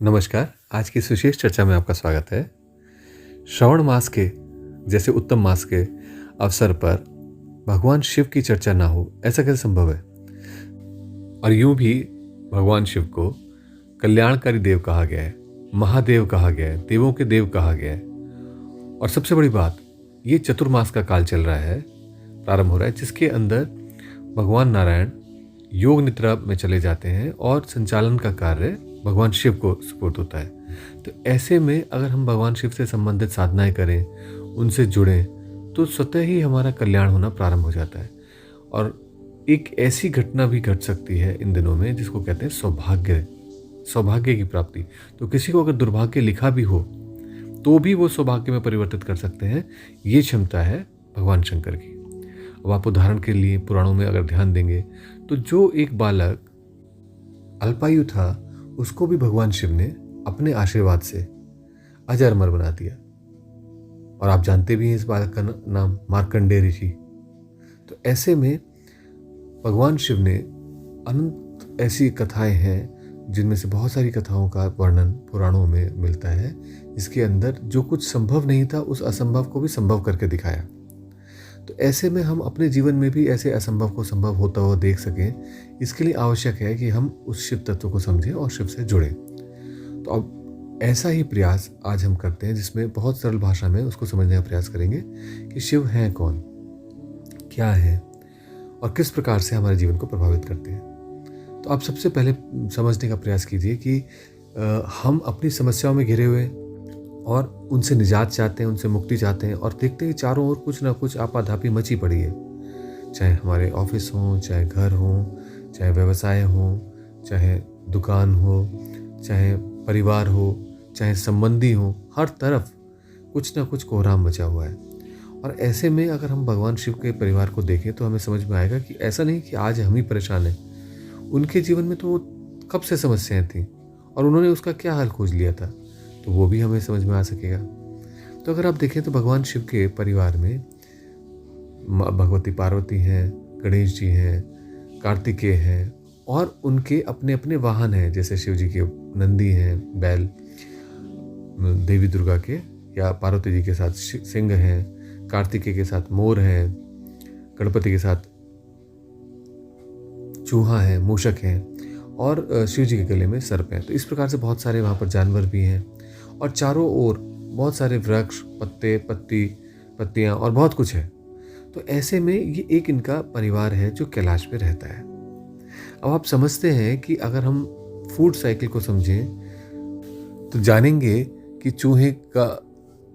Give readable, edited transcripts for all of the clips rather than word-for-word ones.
नमस्कार। आज की इस विशेष चर्चा में आपका स्वागत है। श्रावण मास के जैसे उत्तम मास के अवसर पर भगवान शिव की चर्चा ना हो, ऐसा कैसे संभव है? और यूं भी भगवान शिव को कल्याणकारी देव कहा गया है, महादेव कहा गया है, देवों के देव कहा गया है। और सबसे बड़ी बात, ये चतुर्मास का काल चल रहा है, प्रारंभ हो रहा है, जिसके अंदर भगवान नारायण योग निद्रा में चले जाते हैं और संचालन का कार्य भगवान शिव को सुपुर्द होता है। तो ऐसे में अगर हम भगवान शिव से संबंधित साधनाएं करें, उनसे जुड़ें, तो स्वतः ही हमारा कल्याण होना प्रारंभ हो जाता है। और एक ऐसी घटना भी घट सकती है इन दिनों में जिसको कहते हैं सौभाग्य की प्राप्ति। तो किसी को अगर दुर्भाग्य लिखा भी हो तो भी वो सौभाग्य में परिवर्तित कर सकते हैं। ये क्षमता है भगवान शंकर की। अब आप उदाहरण के लिए पुराणों में अगर ध्यान देंगे तो जो एक बालक अल्पायु था, उसको भी भगवान शिव ने अपने आशीर्वाद से अजर अमर बना दिया। और आप जानते भी हैं इस बालक का नाम मार्कंडेय ऋषि। तो ऐसे में भगवान शिव ने अनंत ऐसी कथाएं हैं जिनमें से बहुत सारी कथाओं का वर्णन पुराणों में मिलता है, जिसके अंदर जो कुछ संभव नहीं था उस असंभव को भी संभव करके दिखाया। तो ऐसे में हम अपने जीवन में भी ऐसे असंभव को संभव होता हुआ देख सकें, इसके लिए आवश्यक है कि हम उस शिव तत्व को समझें और शिव से जुड़ें। तो अब ऐसा ही प्रयास आज हम करते हैं, जिसमें बहुत सरल भाषा में उसको समझने का प्रयास करेंगे कि शिव हैं कौन, क्या है और किस प्रकार से हमारे जीवन को प्रभावित करते हैं। तो आप सबसे पहले समझने का प्रयास कीजिए कि हम अपनी समस्याओं में घिरे हुए और उनसे निजात चाहते हैं, उनसे मुक्ति चाहते हैं, और देखते हैं चारों ओर कुछ ना कुछ आपाधापी मची पड़ी है। चाहे हमारे ऑफिस हों, चाहे घर हों, चाहे व्यवसाय हो, चाहे दुकान हो, चाहे परिवार हो, चाहे संबंधी हो, हर तरफ कुछ ना कुछ कोहराम मचा हुआ है। और ऐसे में अगर हम भगवान शिव के परिवार को देखें तो हमें समझ में आएगा कि ऐसा नहीं कि आज हम ही परेशान हैं। उनके जीवन में तो कब से समस्याएं थीं और उन्होंने उसका क्या हल खोज लिया था, तो वो भी हमें समझ में आ सकेगा। तो अगर आप देखें तो भगवान शिव के परिवार में भगवती पार्वती हैं, गणेश जी हैं, कार्तिकेय हैं, और उनके अपने अपने वाहन हैं। जैसे शिव जी के नंदी हैं, बैल, देवी दुर्गा के या पार्वती जी के साथ सिंह हैं, कार्तिकेय के साथ मोर हैं, गणपति के साथ चूहा है, मूषक हैं, और शिव जी के गले में सर्प हैं। तो इस प्रकार से बहुत सारे वहाँ पर जानवर भी हैं, और चारों ओर बहुत सारे वृक्ष, पत्ते, पत्तियाँ और बहुत कुछ है। तो ऐसे में ये एक इनका परिवार है जो कैलाश पे रहता है। अब आप समझते हैं कि अगर हम फूड साइकिल को समझें तो जानेंगे कि चूहे का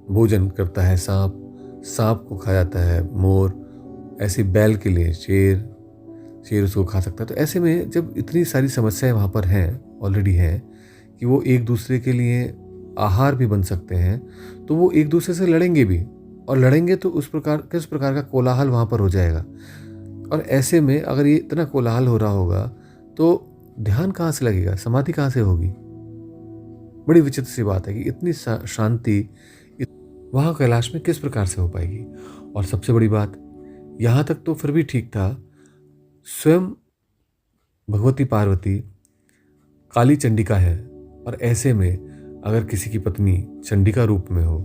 भोजन करता है सांप, सांप को खा जाता है मोर, ऐसे बैल के लिए शेर उसको खा सकता है। तो ऐसे में जब इतनी सारी समस्याएं वहाँ पर हैं, ऑलरेडी हैं, कि वो एक दूसरे के लिए आहार भी बन सकते हैं, तो वो एक दूसरे से लड़ेंगे भी, और लड़ेंगे तो किस प्रकार का कोलाहल वहाँ पर हो जाएगा। और ऐसे में अगर ये इतना कोलाहल हो रहा होगा तो ध्यान कहाँ से लगेगा, समाधि कहाँ से होगी। बड़ी विचित्र सी बात है कि इतनी शांति वहाँ कैलाश में किस प्रकार से हो पाएगी। और सबसे बड़ी बात, यहाँ तक तो फिर भी ठीक था, स्वयं भगवती पार्वती काली चंडिका है, और ऐसे में अगर किसी की पत्नी चंडिका रूप में हो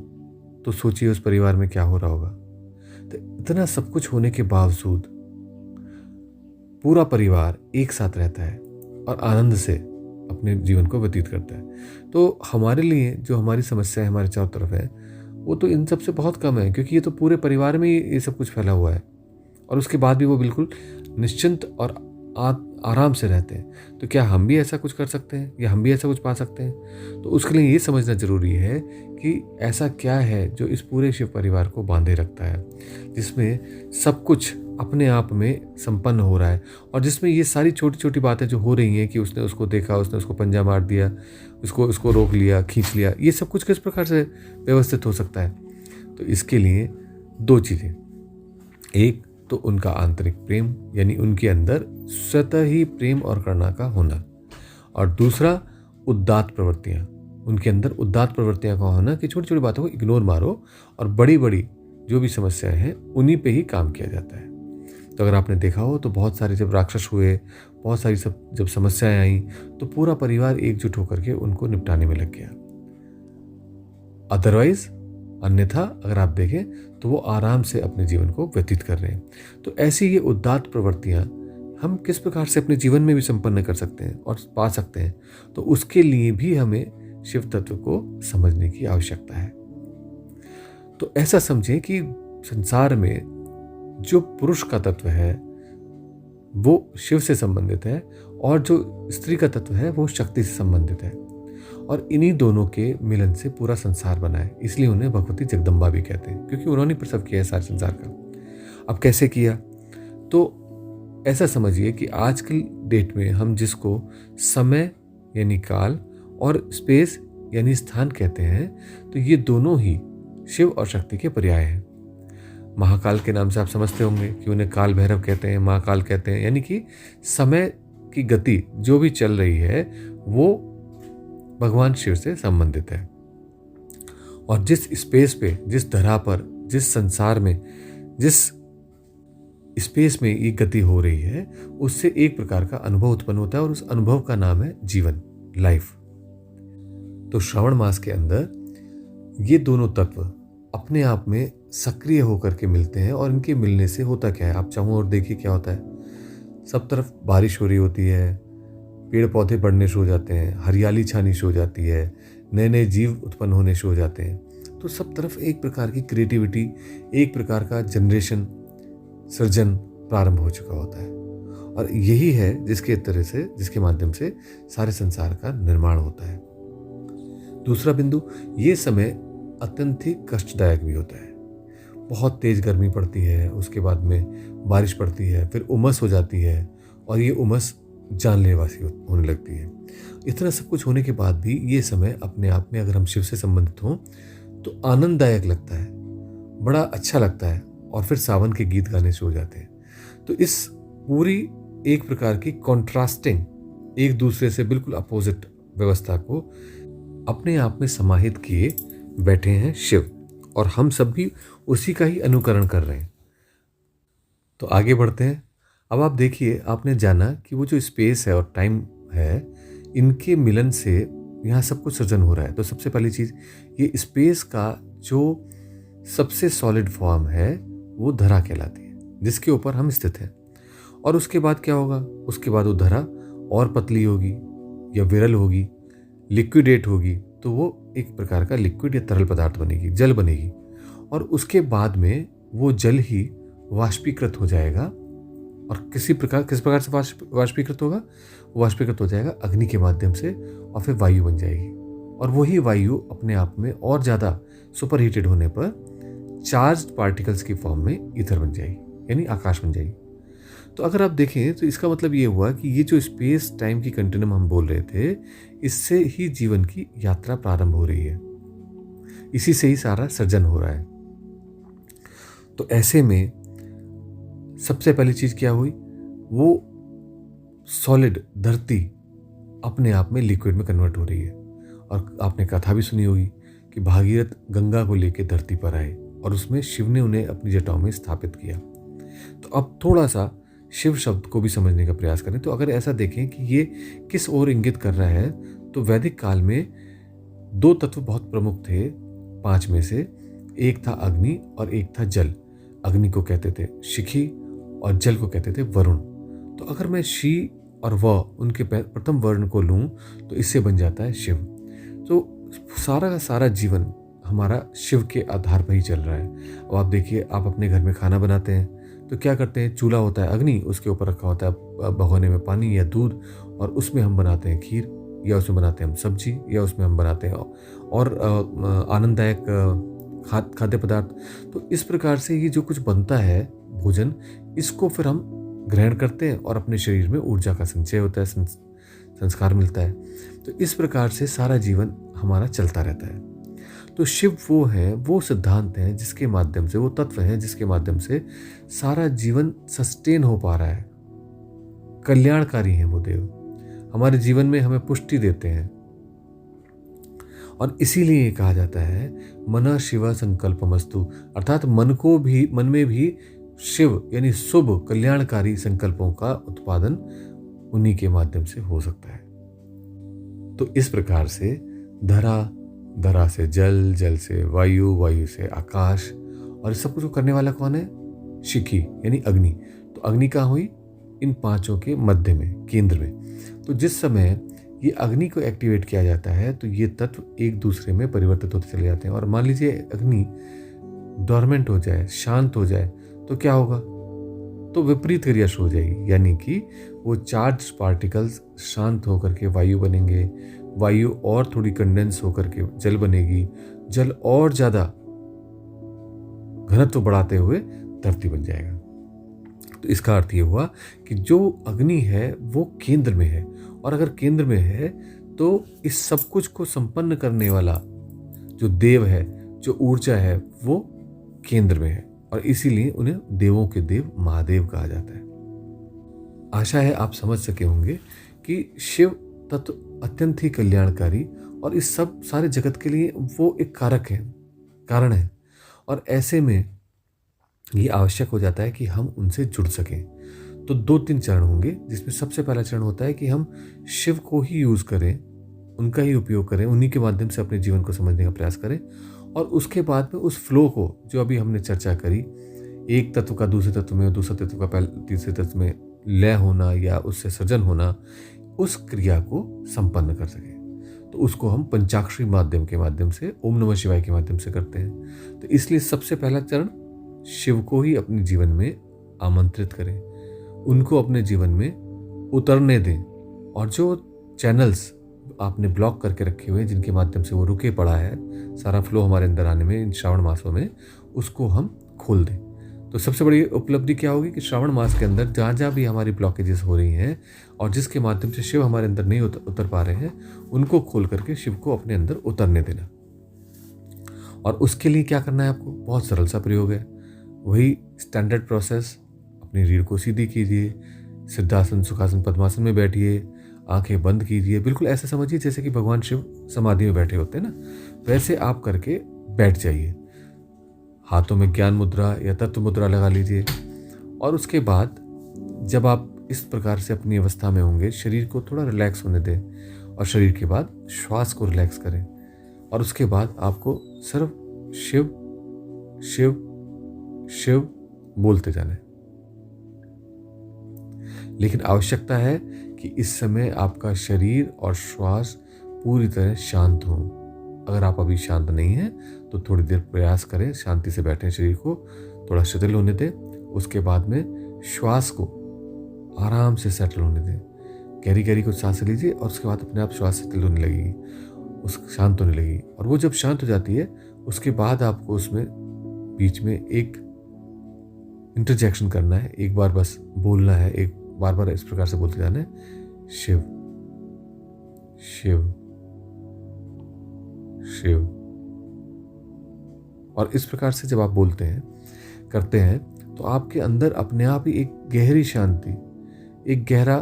तो सोचिए उस परिवार में क्या हो रहा होगा। तो इतना सब कुछ होने के बावजूद पूरा परिवार एक साथ रहता है और आनंद से अपने जीवन को व्यतीत करता है। तो हमारे लिए जो हमारी समस्या है हमारे चारों तरफ है, वो तो इन सब से बहुत कम है, क्योंकि ये तो पूरे परिवार में ही ये सब कुछ फैला हुआ है, और उसके बाद भी वो बिल्कुल निश्चिंत और आराम से रहते हैं। तो क्या हम भी ऐसा कुछ कर सकते हैं या हम भी ऐसा कुछ पा सकते हैं? तो उसके लिए ये समझना जरूरी है कि ऐसा क्या है जो इस पूरे शिव परिवार को बांधे रखता है, जिसमें सब कुछ अपने आप में संपन्न हो रहा है, और जिसमें ये सारी छोटी छोटी बातें जो हो रही हैं कि उसने उसको देखा, उसने उसको पंजा मार दिया, उसको रोक लिया, खींच लिया, ये सब कुछ किस प्रकार से व्यवस्थित हो सकता है? तो इसके लिए दो चीज़ें, एक तो उनका आंतरिक प्रेम, यानी उनके अंदर स्वतः ही प्रेम और करुणा का होना, और दूसरा उदात्त प्रवृत्तियाँ, उनके अंदर उदात्त प्रवृत्तियाँ का होना कि छोटी छोटी बातों को इग्नोर मारो और बड़ी बड़ी जो भी समस्याएं हैं उन्हीं पे ही काम किया जाता है। तो अगर आपने देखा हो तो बहुत सारे जब राक्षस हुए, बहुत सारी जब समस्याएं आई, तो पूरा परिवार एकजुट होकर के उनको निपटाने में लग गया। अदरवाइज अन्यथा अगर आप देखें तो वो आराम से अपने जीवन को व्यतीत कर रहे हैं। तो ऐसी ये उदात्त प्रवृत्तियां हम किस प्रकार से अपने जीवन में भी संपन्न कर सकते हैं और पा सकते हैं, तो उसके लिए भी हमें शिव तत्व को समझने की आवश्यकता है। तो ऐसा समझें कि संसार में जो पुरुष का तत्व है वो शिव से संबंधित है, और जो स्त्री का तत्व है वो शक्ति से संबंधित है, और इन्हीं दोनों के मिलन से पूरा संसार बना है। इसलिए उन्हें भगवती जगदम्बा भी कहते हैं, क्योंकि उन्होंने प्रसव किया है सारे संसार का। अब कैसे किया? तो ऐसा समझिए कि आज की डेट में हम जिसको समय यानी काल और स्पेस यानी स्थान कहते हैं, तो ये दोनों ही शिव और शक्ति के पर्याय हैं। महाकाल के नाम से आप समझते होंगे कि उन्हें काल भैरव कहते हैं, महाकाल कहते हैं, यानी कि समय की गति जो भी चल रही है वो भगवान शिव से संबंधित है। और जिस स्पेस पे, जिस धरा पर, जिस संसार में, जिस स्पेस में ये गति हो रही है, उससे एक प्रकार का अनुभव उत्पन्न होता है, और उस अनुभव का नाम है जीवन, लाइफ। तो श्रावण मास के अंदर ये दोनों तत्व अपने आप में सक्रिय होकर के मिलते हैं, और इनके मिलने से होता क्या है, आप चाहो और देखिए क्या होता है। सब तरफ बारिश हो रही होती है, पेड़ पौधे बढ़ने शुरू हो जाते हैं, हरियाली छानी शुरू हो जाती है, नए नए जीव उत्पन्न होने शुरू हो जाते हैं। तो सब तरफ एक प्रकार की क्रिएटिविटी, एक प्रकार का जनरेशन, सृजन प्रारंभ हो चुका होता है। और यही है जिसके माध्यम से सारे संसार का निर्माण होता है। दूसरा बिंदु, ये समय अत्यंत ही कष्टदायक भी होता है। बहुत तेज गर्मी पड़ती है, उसके बाद में बारिश पड़ती है, फिर उमस हो जाती है, और ये उमस जानलेवा सी होने लगती है। इतना सब कुछ होने के बाद भी ये समय अपने आप में, अगर हम शिव से संबंधित हों, तो आनंददायक लगता है, बड़ा अच्छा लगता है, और फिर सावन के गीत गाने शुरू हो जाते हैं। तो इस पूरी एक प्रकार की कॉन्ट्रास्टिंग, एक दूसरे से बिल्कुल अपोजिट व्यवस्था को अपने आप में समाहित किए बैठे हैं शिव, और हम सब भी उसी का ही अनुकरण कर रहे हैं। तो आगे बढ़ते हैं। अब आप देखिए, आपने जाना कि वो जो स्पेस है और टाइम है, इनके मिलन से यहाँ सब कुछ सृजन हो रहा है। तो सबसे पहली चीज़, ये स्पेस का जो सबसे सॉलिड फॉर्म है वो धरा कहलाती है, जिसके ऊपर हम स्थित हैं। और उसके बाद क्या होगा? उसके बाद वो धरा और पतली होगी या विरल होगी, लिक्विडेट होगी, तो वो एक प्रकार का लिक्विड या तरल पदार्थ बनेगी, जल बनेगी। और उसके बाद में वो जल ही वाष्पीकृत हो जाएगा। और किस प्रकार से वाष्पीकृत होगा? वाष्पीकृत हो जाएगा अग्नि के माध्यम से, और फिर वायु बन जाएगी। और वही वायु अपने आप में और ज़्यादा सुपर हीटेड होने पर चार्ज्ड पार्टिकल्स की फॉर्म में ईथर बन जाएगी, यानी आकाश बन जाएगी। तो अगर आप देखें तो इसका मतलब ये हुआ कि ये जो स्पेस टाइम की कंटिन्यूम हम बोल रहे थे, इससे ही जीवन की यात्रा प्रारंभ हो रही है, इसी से ही सारा सृजन हो रहा है। तो ऐसे में सबसे पहली चीज क्या हुई? वो सॉलिड धरती अपने आप में लिक्विड में कन्वर्ट हो रही है। और आपने कथा भी सुनी होगी कि भागीरथ गंगा को लेकर धरती पर आए, और उसमें शिव ने उन्हें अपनी जटाओं में स्थापित किया। तो अब थोड़ा सा शिव शब्द को भी समझने का प्रयास करें। तो अगर ऐसा देखें कि ये किस ओर इंगित कर रहा है, तो वैदिक काल में दो तत्व बहुत प्रमुख थे, 5 में से। एक था अग्नि और एक था जल। अग्नि को कहते थे शिखी और जल को कहते थे वरुण। तो अगर मैं शी और व उनके प्रथम वर्ण को लूं, तो इससे बन जाता है शिव। तो सारा का सारा जीवन हमारा शिव के आधार पर ही चल रहा है। अब आप देखिए, आप अपने घर में खाना बनाते हैं तो क्या करते हैं? चूल्हा होता है अग्नि, उसके ऊपर रखा होता है भगोने में पानी या दूध, और उसमें हम बनाते हैं खीर, या उसमें बनाते हैं हम सब्जी, या उसमें हम बनाते हैं और आनंददायक खाद्य पदार्थ। तो इस प्रकार से ये जो कुछ बनता है भोजन, इसको फिर हम ग्रहण करते हैं और अपने शरीर में ऊर्जा का संचय होता है, संस्कार मिलता है। तो इस प्रकार से सारा जीवन हमारा चलता रहता है। तो शिव वो है, वो सिद्धांत है जिसके माध्यम से, वो तत्व है जिसके माध्यम से सारा जीवन सस्टेन हो पा रहा है। कल्याणकारी हैं वो देव, हमारे जीवन में हमें पुष्टि देते हैं। और इसीलिए कहा जाता है मना शिव संकल्पमस्तु, अर्थात मन में भी शिव यानी शुभ कल्याणकारी संकल्पों का उत्पादन उन्हीं के माध्यम से हो सकता है। तो इस प्रकार से धरा, धरा से जल, जल से वायु, वायु से आकाश, और इस सब कुछ करने वाला कौन है? शिखी यानी अग्नि। तो अग्नि कहाँ हुई? इन पांचों के मध्य में, केंद्र में। तो जिस समय ये अग्नि को एक्टिवेट किया जाता है तो ये तत्व एक दूसरे में परिवर्तित होते चले जाते हैं। और मान लीजिए अग्नि डोरमेंट हो जाए, शांत हो जाए, तो क्या होगा? तो विपरीत क्रिया शुरू हो जाएगी, यानी कि वो चार्ज पार्टिकल्स शांत होकर के वायु बनेंगे, वायु और थोड़ी कंडेंस होकर के जल बनेगी, जल और ज्यादा घनत्व बढ़ाते हुए धरती बन जाएगा। तो इसका अर्थ ये हुआ कि जो अग्नि है वो केंद्र में है, और अगर केंद्र में है तो इस सब कुछ को संपन्न करने वाला जो देव है, जो ऊर्जा है, वो केंद्र में है, और इसीलिए उन्हें देवों के देव महादेव कहा जाता है। आशा है आप समझ सके होंगे कि शिव तत्व अत्यंत ही कल्याणकारी और इस सब सारे जगत के लिए वो एक कारक है, कारण है, और ऐसे में ये आवश्यक हो जाता है कि हम उनसे जुड़ सकें। तो 2-3 चरण होंगे, जिसमें सबसे पहला चरण होता है कि हम शिव को ही यूज करें, उनका ही उपयोग करें, उन्हीं के माध्यम से अपने जीवन को समझने का प्रयास करें। और उसके बाद में उस फ्लो को, जो अभी हमने चर्चा करी, एक तत्व का दूसरे तत्व में, दूसरे तत्व का तीसरे तत्व में लय होना या उससे सृजन होना, उस क्रिया को संपन्न कर सके। तो उसको हम पंचाक्षरी माध्यम के माध्यम से, ओम नमः शिवाय के माध्यम से करते हैं। तो इसलिए सबसे पहला चरण शिव को ही अपने जीवन में आमंत्रित करें, उनको अपने जीवन में उतरने दें, और जो चैनल्स आपने ब्लॉक करके रखे हुए हैं, जिनके माध्यम से वो रुके पड़ा है सारा फ्लो हमारे अंदर आने में इन श्रावण मासों में, उसको हम खोल दें। तो सबसे बड़ी उपलब्धि क्या होगी कि श्रावण मास के अंदर जहाँ जहाँ भी हमारी ब्लॉकेजेस हो रही हैं और जिसके माध्यम से शिव हमारे अंदर नहीं उतर पा रहे हैं, उनको खोल करके शिव को अपने अंदर उतरने देना। और उसके लिए क्या करना है आपको? बहुत सरल सा प्रयोग है, वही स्टैंडर्ड प्रोसेस। अपनी रीढ़ को सीधी कीजिए, सिद्धासन, सुखासन, पद्मासन में बैठिए, आंखें बंद कीजिए, बिल्कुल ऐसा समझिए जैसे कि भगवान शिव समाधि में बैठे होते हैं ना, वैसे आप करके बैठ जाइए। हाथों में ज्ञान मुद्रा या तत्व मुद्रा लगा लीजिए, और उसके बाद जब आप इस प्रकार से अपनी अवस्था में होंगे, शरीर को थोड़ा रिलैक्स होने दें, और शरीर के बाद श्वास को रिलैक्स करें, और उसके बाद आपको सिर्फ शिव शिव शिव बोलते जाना है। लेकिन आवश्यकता है कि इस समय आपका शरीर और श्वास पूरी तरह शांत हो। अगर आप अभी शांत नहीं हैं तो थोड़ी देर प्रयास करें, शांति से बैठें, शरीर को थोड़ा शिथिल होने दें। उसके बाद में श्वास को आराम से सेटल होने दें, गहरी गहरी कुछ सांसें लीजिए, और उसके बाद अपने आप श्वास शिथिल होने लगेगी, शांत होने लगेगी। और वो जब शांत हो जाती है, उसके बाद आपको उसमें बीच में एक इंटरजेक्शन करना है, एक बार बस बोलना है, एक बार बार इस प्रकार से बोलते जाना है, शिव शिव शिव। और इस प्रकार से जब आप बोलते हैं, करते हैं, तो आपके अंदर अपने आप ही एक गहरी शांति, एक गहरा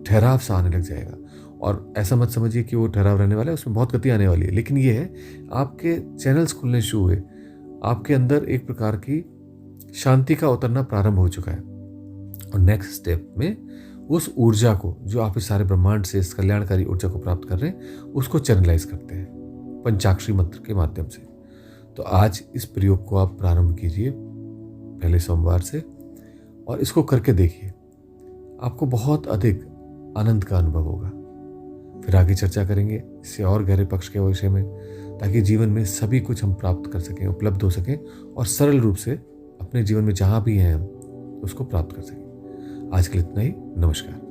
ठहराव सा आने लग जाएगा। और ऐसा मत समझिए कि वो ठहराव रहने वाला है, उसमें बहुत गति आने वाली है, लेकिन ये है आपके चैनल्स खुलने शुरू हुए, आपके अंदर एक प्रकार की शांति का उतरना प्रारंभ हो चुका है। और नेक्स्ट स्टेप में उस ऊर्जा को, जो आप इस सारे ब्रह्मांड से, इस कल्याणकारी ऊर्जा को प्राप्त कर रहे हैं, उसको चैनलाइज करते हैं पंचाक्षरी मंत्र के माध्यम से। तो आज इस प्रयोग को आप प्रारंभ कीजिए पहले सोमवार से, और इसको करके देखिए, आपको बहुत अधिक आनंद का अनुभव होगा। फिर आगे चर्चा करेंगे इससे और गहरे पक्ष के विषय में, ताकि जीवन में सभी कुछ हम प्राप्त कर सकें, उपलब्ध हो सकें, और सरल रूप से अपने जीवन में जहाँ भी हैं हम उसको प्राप्त कर सकें। आज के लिए इतना ही। नमस्कार।